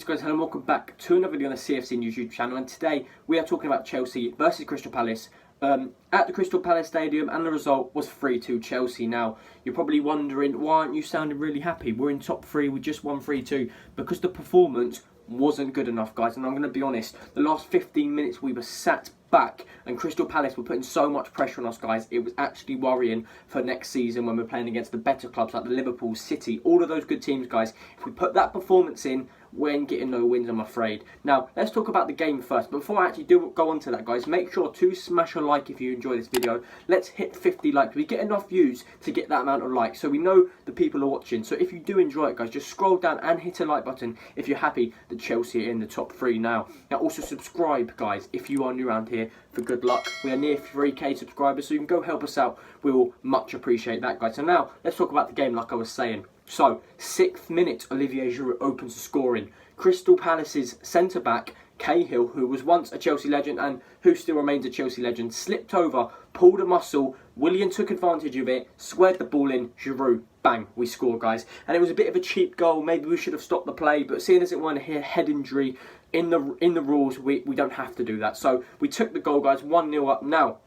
guys, hello and welcome back to another video on the CFC YouTube channel, and today we are talking about Chelsea versus Crystal Palace at the Crystal Palace Stadium, and the result was 3-2 Chelsea. Now, you're probably wondering, why aren't you sounding really happy? We're in top three, we just won 3-2, because the performance wasn't good enough, guys, and I'm going to be honest, the last 15 minutes we were sat back and Crystal Palace were putting so much pressure on us, guys. It was actually worrying for next season when we're playing against the better clubs like the Liverpool, City, all of those good teams, guys. If we put that performance in, we ain't getting no wins, I'm afraid. Now, let's talk about the game first. But before I actually do go on to that, guys, make sure to smash a like if you enjoy this video. Let's hit 50 likes. We get enough views to get that amount of likes, so we know the people are watching. So if you do enjoy it, guys, just scroll down and hit a like button if you're happy that Chelsea are in the top three now. Now, also subscribe, guys, if you are new around here, for good luck. We are near 3k subscribers, so you can go help us out. We will much appreciate that, guys. So now, let's talk about the game like I was saying. So, 6th minute, Olivier Giroud opens the scoring. Crystal Palace's centre-back, Cahill, who was once a Chelsea legend and who still remains a Chelsea legend, slipped over, pulled a muscle. Willian took advantage of it, squared the ball in. Giroud, bang, we score, guys. And it was a bit of a cheap goal. Maybe we should have stopped the play, but seeing as it won a head injury in the rules, we don't have to do that. So we took the goal, guys, 1-0 up. Now,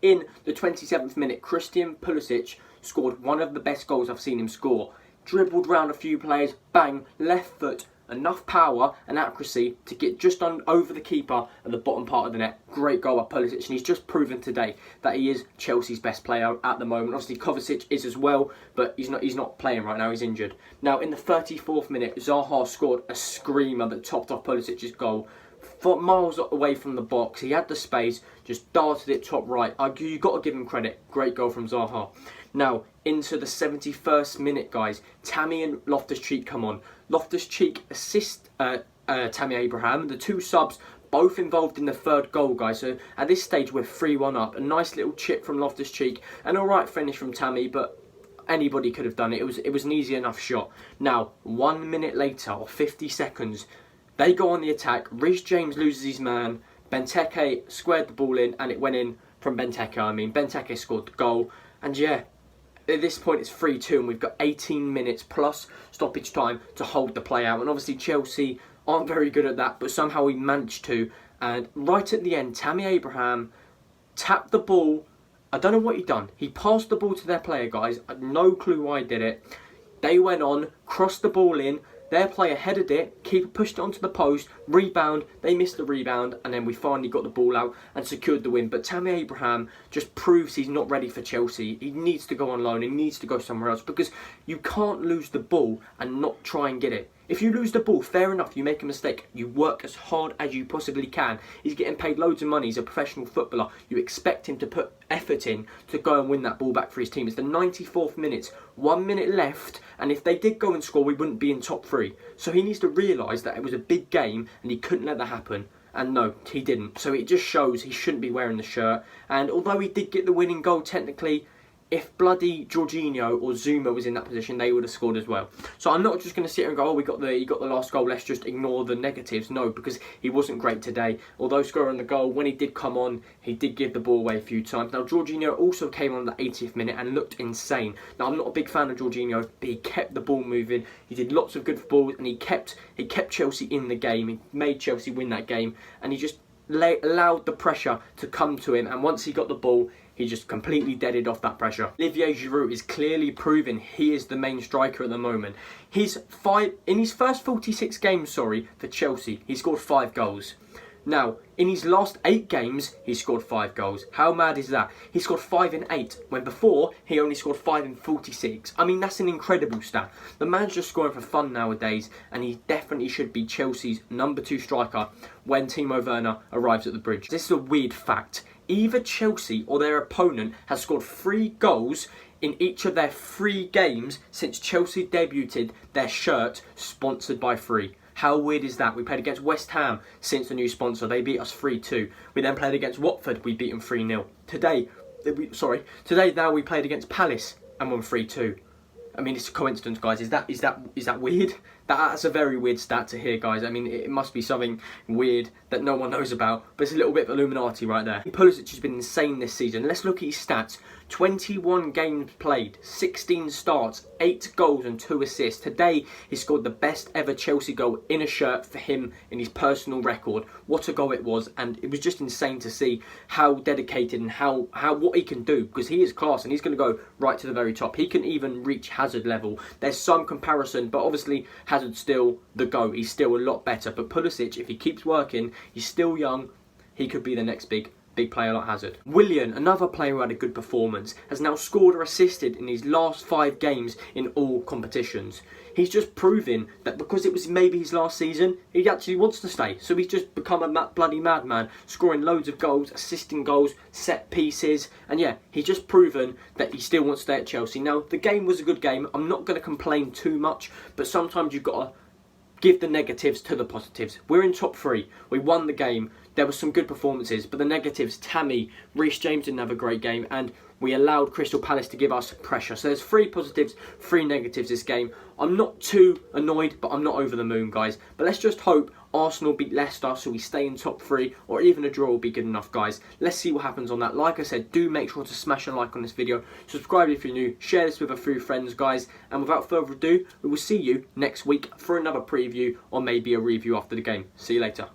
in the 27th minute, Christian Pulisic scored one of the best goals I've seen him score. Dribbled round a few players, bang, left foot, enough power and accuracy to get just over the keeper at the bottom part of the net. Great goal by Pulisic, and he's just proven today that he is Chelsea's best player at the moment. Obviously, Kovacic is as well, but he's not playing right now, he's injured. Now, in the 34th minute, Zaha scored a screamer that topped off Pulisic's goal. Miles away from the box, he had the space, just darted it top right. You've got to give him credit. Great goal from Zaha. Now, into the 71st minute, guys, Tammy and Loftus-Cheek come on. Loftus-Cheek assist Tammy Abraham. The two subs both involved in the third goal, guys. So at this stage, we're 3-1 up. A nice little chip from Loftus-Cheek. An alright finish from Tammy, but anybody could have done it. It was an easy enough shot. Now, 1 minute later, or 50 seconds, they go on the attack. Reece James loses his man. Benteke squared the ball in, and it went in from Benteke. Benteke scored the goal. And yeah, at this point it's 3-2, and we've got 18 minutes plus stoppage time to hold the play out. And obviously Chelsea aren't very good at that, but somehow we managed to. And right at the end, Tammy Abraham tapped the ball. I don't know what he done. He passed the ball to their player, guys. I have no clue why he did it. They went on, crossed the ball in. Their player headed it, keeper pushed it onto the post, rebound, they missed the rebound, and then we finally got the ball out and secured the win. But Tammy Abraham just proves he's not ready for Chelsea. He needs to go on loan, he needs to go somewhere else, because you can't lose the ball and not try and get it. If you lose the ball, fair enough, you make a mistake. You work as hard as you possibly can. He's getting paid loads of money, he's a professional footballer. You expect him to put effort in to go and win that ball back for his team. It's the 94th minute, 1 minute left, and if they did go and score, we wouldn't be in top three. So he needs to realise that it was a big game and he couldn't let that happen. And no, he didn't. So it just shows he shouldn't be wearing the shirt. And although he did get the winning goal technically, if bloody Jorginho or Zuma was in that position, they would have scored as well. So I'm not just going to sit here and go, oh, he got the last goal, let's just ignore the negatives. No, because he wasn't great today. Although scoring the goal, when he did come on, he did give the ball away a few times. Now, Jorginho also came on the 80th minute and looked insane. Now, I'm not a big fan of Jorginho, but he kept the ball moving. He did lots of good balls, and he kept Chelsea in the game. He made Chelsea win that game, and he just allowed the pressure to come to him. And once he got the ball, he just completely deaded off that pressure. Olivier Giroud is clearly proving he is the main striker at the moment. In his first 46 games, for Chelsea, he scored 5 goals. Now, in his last 8 games, he scored 5 goals. How mad is that? He scored 5 in 8, when before, he only scored 5 in 46. I mean, that's an incredible stat. The man's just scoring for fun nowadays, and he definitely should be Chelsea's number 2 striker when Timo Werner arrives at the bridge. This is a weird fact. Either Chelsea or their opponent has scored 3 goals in each of their 3 games since Chelsea debuted their shirt sponsored by Free. How weird is that? We played against West Ham since the new sponsor. They beat us 3-2. We then played against Watford. We beat them 3-0. Today now we played against Palace and won 3-2. I mean, it's a coincidence, guys. Is that weird? That's a very weird stat to hear, guys. I mean, it must be something weird that no one knows about, but it's a little bit of Illuminati right there. Pulisic has been insane this season. Let's look at his stats. 21 games played, 16 starts, 8 goals and 2 assists. Today, he scored the best ever Chelsea goal in a shirt for him in his personal record. What a goal it was, and it was just insane to see how dedicated and how what he can do, because he is class and he's going to go right to the very top. He can even reach Hazard level. There's some comparison, but obviously Hazard's still the GOAT. He's still a lot better, but Pulisic, if he keeps working, he's still young, he could be the next big player like Hazard. Willian, another player who had a good performance, has now scored or assisted in his last 5 games in all competitions. He's just proving that because it was maybe his last season, he actually wants to stay. So he's just become a bloody madman, scoring loads of goals, assisting goals, set pieces, and yeah, he's just proven that he still wants to stay at Chelsea. Now, the game was a good game. I'm not going to complain too much, but sometimes you've got to give the negatives to the positives. We're in top 3. We won the game. There were some good performances, but the negatives, Tammy, Reece James didn't have a great game, and we allowed Crystal Palace to give us pressure. So there's 3 positives, 3 negatives this game. I'm not too annoyed, but I'm not over the moon, guys. But let's just hope Arsenal beat Leicester so we stay in top 3, or even a draw will be good enough, guys. Let's see what happens on that. Like I said, do make sure to smash a like on this video. Subscribe if you're new. Share this with a few friends, guys. And without further ado, we will see you next week for another preview or maybe a review after the game. See you later.